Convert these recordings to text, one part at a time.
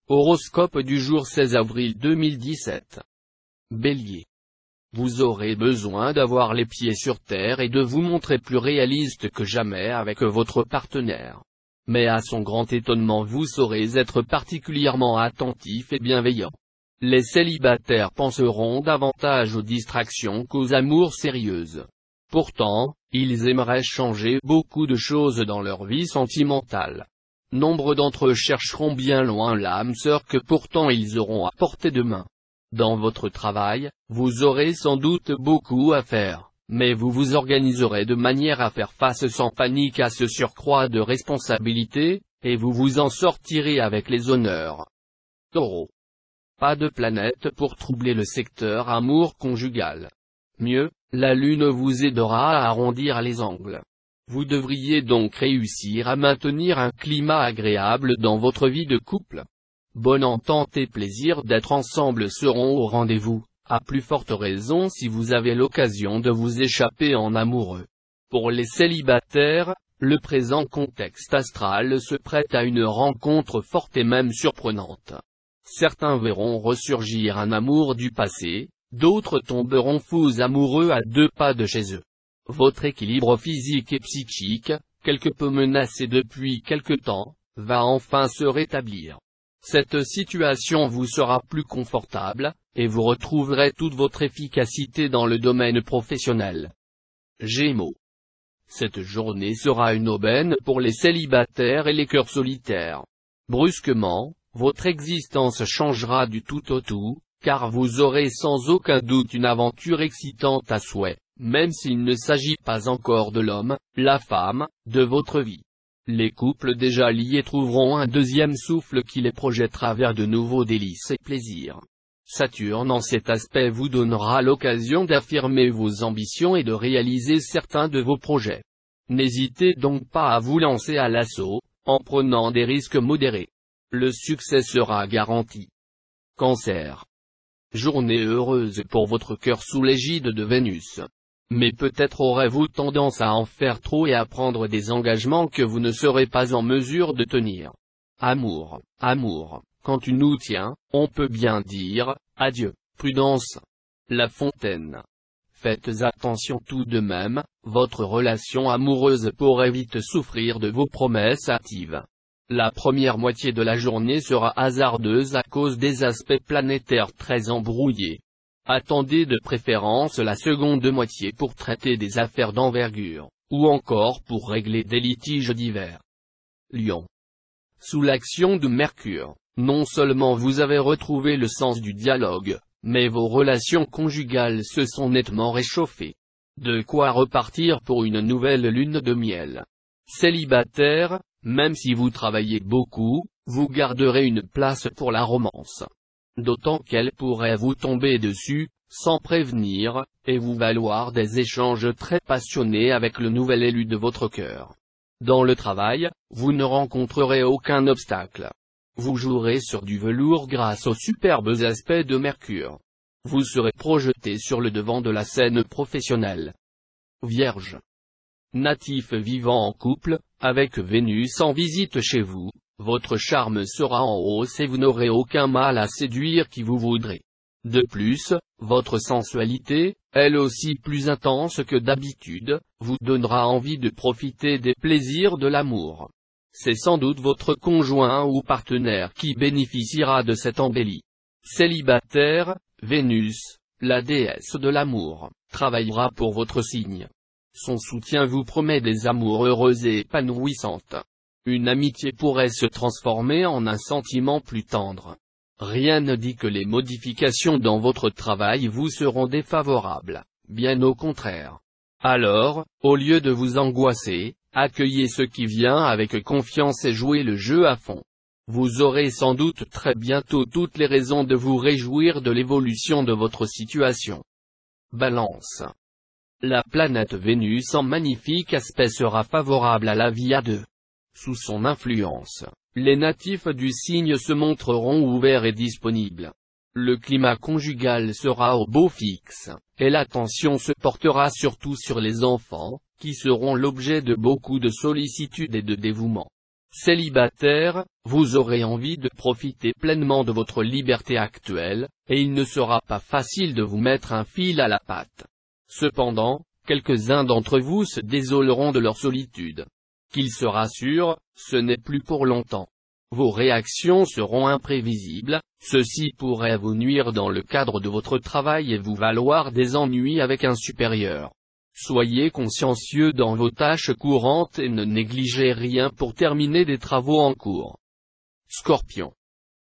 Horoscope du jour 16 avril 2017. Bélier. Vous aurez besoin d'avoir les pieds sur terre et de vous montrer plus réaliste que jamais avec votre partenaire. Mais à son grand étonnement vous saurez être particulièrement attentif et bienveillant. Les célibataires penseront davantage aux distractions qu'aux amours sérieuses. Pourtant, ils aimeraient changer beaucoup de choses dans leur vie sentimentale. Nombre d'entre eux chercheront bien loin l'âme sœur que pourtant ils auront à portée de main. Dans votre travail, vous aurez sans doute beaucoup à faire, mais vous vous organiserez de manière à faire face sans panique à ce surcroît de responsabilité, et vous vous en sortirez avec les honneurs. Taureau. Pas de planète pour troubler le secteur amour conjugal. Mieux, la lune vous aidera à arrondir les angles. Vous devriez donc réussir à maintenir un climat agréable dans votre vie de couple. Bonne entente et plaisir d'être ensemble seront au rendez-vous, à plus forte raison si vous avez l'occasion de vous échapper en amoureux. Pour les célibataires, le présent contexte astral se prête à une rencontre forte et même surprenante. Certains verront ressurgir un amour du passé, d'autres tomberont fous amoureux à 2 pas de chez eux. Votre équilibre physique et psychique, quelque peu menacé depuis quelque temps, va enfin se rétablir. Cette situation vous sera plus confortable, et vous retrouverez toute votre efficacité dans le domaine professionnel. Gémeaux. Cette journée sera une aubaine pour les célibataires et les cœurs solitaires. Brusquement, votre existence changera du tout au tout, car vous aurez sans aucun doute une aventure excitante à souhait, même s'il ne s'agit pas encore de l'homme, la femme, de votre vie. Les couples déjà liés trouveront un deuxième souffle qui les projettera vers de nouveaux délices et plaisirs. Saturne en cet aspect vous donnera l'occasion d'affirmer vos ambitions et de réaliser certains de vos projets. N'hésitez donc pas à vous lancer à l'assaut, en prenant des risques modérés. Le succès sera garanti. Cancer. Journée heureuse pour votre cœur sous l'égide de Vénus. Mais peut-être aurez-vous tendance à en faire trop et à prendre des engagements que vous ne serez pas en mesure de tenir. Amour, quand tu nous tiens, on peut bien dire, adieu, prudence. La Fontaine. Faites attention tout de même, votre relation amoureuse pourrait vite souffrir de vos promesses hâtives. La première moitié de la journée sera hasardeuse à cause des aspects planétaires très embrouillés. Attendez de préférence la seconde moitié pour traiter des affaires d'envergure, ou encore pour régler des litiges divers. Lion. Sous l'action de Mercure, non seulement vous avez retrouvé le sens du dialogue, mais vos relations conjugales se sont nettement réchauffées. De quoi repartir pour une nouvelle lune de miel. Célibataire, même si vous travaillez beaucoup, vous garderez une place pour la romance. D'autant qu'elle pourrait vous tomber dessus, sans prévenir, et vous valoir des échanges très passionnés avec le nouvel élu de votre cœur. Dans le travail, vous ne rencontrerez aucun obstacle. Vous jouerez sur du velours grâce aux superbes aspects de Mercure. Vous serez projeté sur le devant de la scène professionnelle. Vierge. Natif vivant en couple, avec Vénus en visite chez vous, votre charme sera en hausse et vous n'aurez aucun mal à séduire qui vous voudrez. De plus, votre sensualité, elle aussi plus intense que d'habitude, vous donnera envie de profiter des plaisirs de l'amour. C'est sans doute votre conjoint ou partenaire qui bénéficiera de cette embellie. Célibataire, Vénus, la déesse de l'amour, travaillera pour votre signe. Son soutien vous promet des amours heureuses et épanouissantes. Une amitié pourrait se transformer en un sentiment plus tendre. Rien ne dit que les modifications dans votre travail vous seront défavorables, bien au contraire. Alors, au lieu de vous angoisser, accueillez ce qui vient avec confiance et jouez le jeu à fond. Vous aurez sans doute très bientôt toutes les raisons de vous réjouir de l'évolution de votre situation. Balance. La planète Vénus en magnifique aspect sera favorable à la vie à deux. Sous son influence, les natifs du signe se montreront ouverts et disponibles. Le climat conjugal sera au beau fixe, et l'attention se portera surtout sur les enfants, qui seront l'objet de beaucoup de sollicitude et de dévouement. Célibataire, vous aurez envie de profiter pleinement de votre liberté actuelle, et il ne sera pas facile de vous mettre un fil à la patte. Cependant, quelques-uns d'entre vous se désoleront de leur solitude. Qu'ils se rassurent, ce n'est plus pour longtemps. Vos réactions seront imprévisibles, ceci pourrait vous nuire dans le cadre de votre travail et vous valoir des ennuis avec un supérieur. Soyez consciencieux dans vos tâches courantes et ne négligez rien pour terminer des travaux en cours. Scorpion.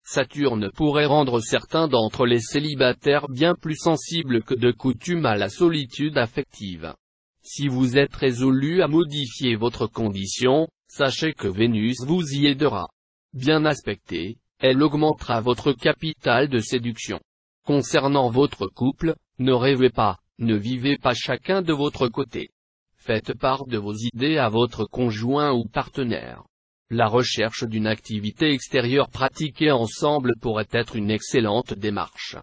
Saturne pourrait rendre certains d'entre les célibataires bien plus sensibles que de coutume à la solitude affective. Si vous êtes résolu à modifier votre condition, sachez que Vénus vous y aidera. Bien aspectée, elle augmentera votre capital de séduction. Concernant votre couple, ne rêvez pas, ne vivez pas chacun de votre côté. Faites part de vos idées à votre conjoint ou partenaire. La recherche d'une activité extérieure pratiquée ensemble pourrait être une excellente démarche.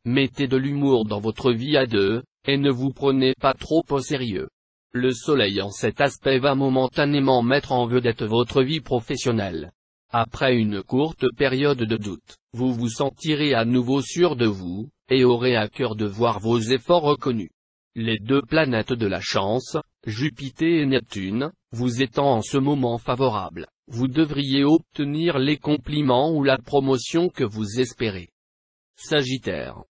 Mettez de l'humour dans votre vie à deux, et ne vous prenez pas trop au sérieux. Le soleil en cet aspect va momentanément mettre en vedette votre vie professionnelle. Après une courte période de doute, vous vous sentirez à nouveau sûr de vous, et aurez à cœur de voir vos efforts reconnus. Les deux planètes de la chance, Jupiter et Neptune, vous étant en ce moment favorables, vous devriez obtenir les compliments ou la promotion que vous espérez. Sagittaire.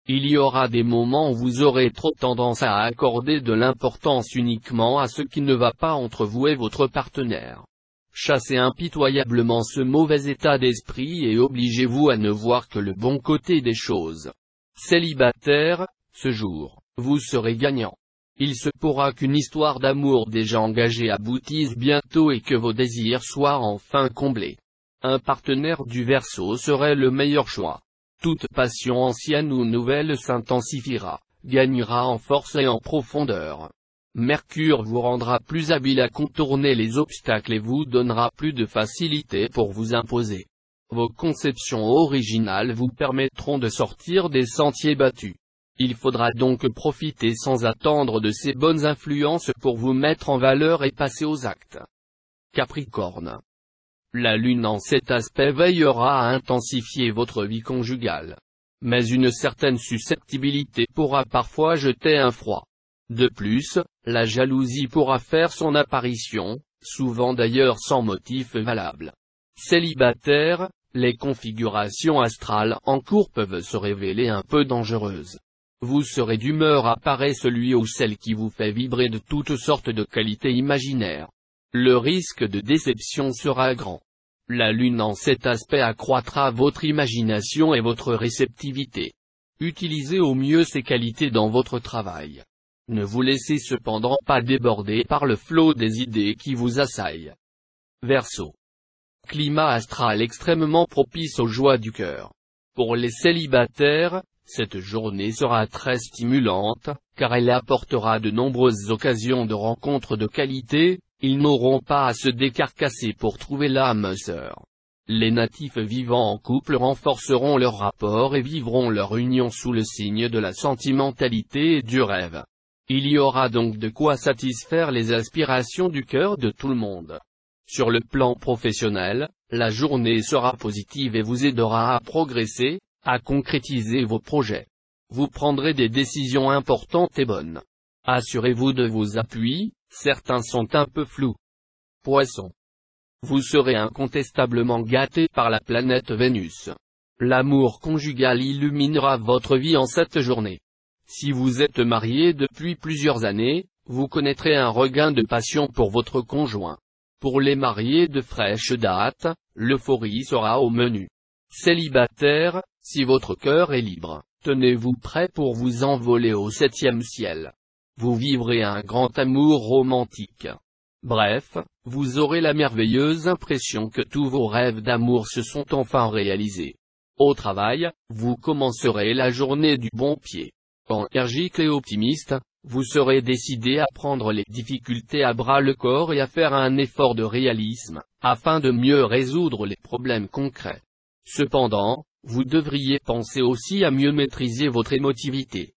Il y aura des moments où vous aurez trop tendance à accorder de l'importance uniquement à ce qui ne va pas entre vous et votre partenaire. Chassez impitoyablement ce mauvais état d'esprit et obligez-vous à ne voir que le bon côté des choses. Célibataire, ce jour, vous serez gagnant. Il se pourra qu'une histoire d'amour déjà engagée aboutisse bientôt et que vos désirs soient enfin comblés. Un partenaire du Verseau serait le meilleur choix. Toute passion ancienne ou nouvelle s'intensifiera, gagnera en force et en profondeur. Mercure vous rendra plus habile à contourner les obstacles et vous donnera plus de facilité pour vous imposer. Vos conceptions originales vous permettront de sortir des sentiers battus. Il faudra donc profiter sans attendre de ces bonnes influences pour vous mettre en valeur et passer aux actes. Capricorne. La Lune en cet aspect veillera à intensifier votre vie conjugale. Mais une certaine susceptibilité pourra parfois jeter un froid. De plus, la jalousie pourra faire son apparition, souvent d'ailleurs sans motif valable. Célibataire, les configurations astrales en cours peuvent se révéler un peu dangereuses. Vous serez d'humeur à parer celui ou celle qui vous fait vibrer de toutes sortes de qualités imaginaires. Le risque de déception sera grand. La Lune en cet aspect accroîtra votre imagination et votre réceptivité. Utilisez au mieux ces qualités dans votre travail. Ne vous laissez cependant pas déborder par le flot des idées qui vous assaillent. Verseau. Climat astral extrêmement propice aux joies du cœur. Pour les célibataires, cette journée sera très stimulante, car elle apportera de nombreuses occasions de rencontres de qualité, ils n'auront pas à se décarcasser pour trouver l'âme sœur. Les natifs vivant en couple renforceront leur rapport et vivront leur union sous le signe de la sentimentalité et du rêve. Il y aura donc de quoi satisfaire les aspirations du cœur de tout le monde. Sur le plan professionnel, la journée sera positive et vous aidera à progresser, à concrétiser vos projets. Vous prendrez des décisions importantes et bonnes. Assurez-vous de vos appuis, certains sont un peu flous. Poisson. Vous serez incontestablement gâté par la planète Vénus. L'amour conjugal illuminera votre vie en cette journée. Si vous êtes marié depuis plusieurs années, vous connaîtrez un regain de passion pour votre conjoint. Pour les mariés de fraîche date, l'euphorie sera au menu. Célibataire, si votre cœur est libre, tenez-vous prêt pour vous envoler au 7e ciel. Vous vivrez un grand amour romantique. Bref, vous aurez la merveilleuse impression que tous vos rêves d'amour se sont enfin réalisés. Au travail, vous commencerez la journée du bon pied. Énergique et optimiste, vous serez décidé à prendre les difficultés à bras-le-corps et à faire un effort de réalisme, afin de mieux résoudre les problèmes concrets. Cependant, vous devriez penser aussi à mieux maîtriser votre émotivité.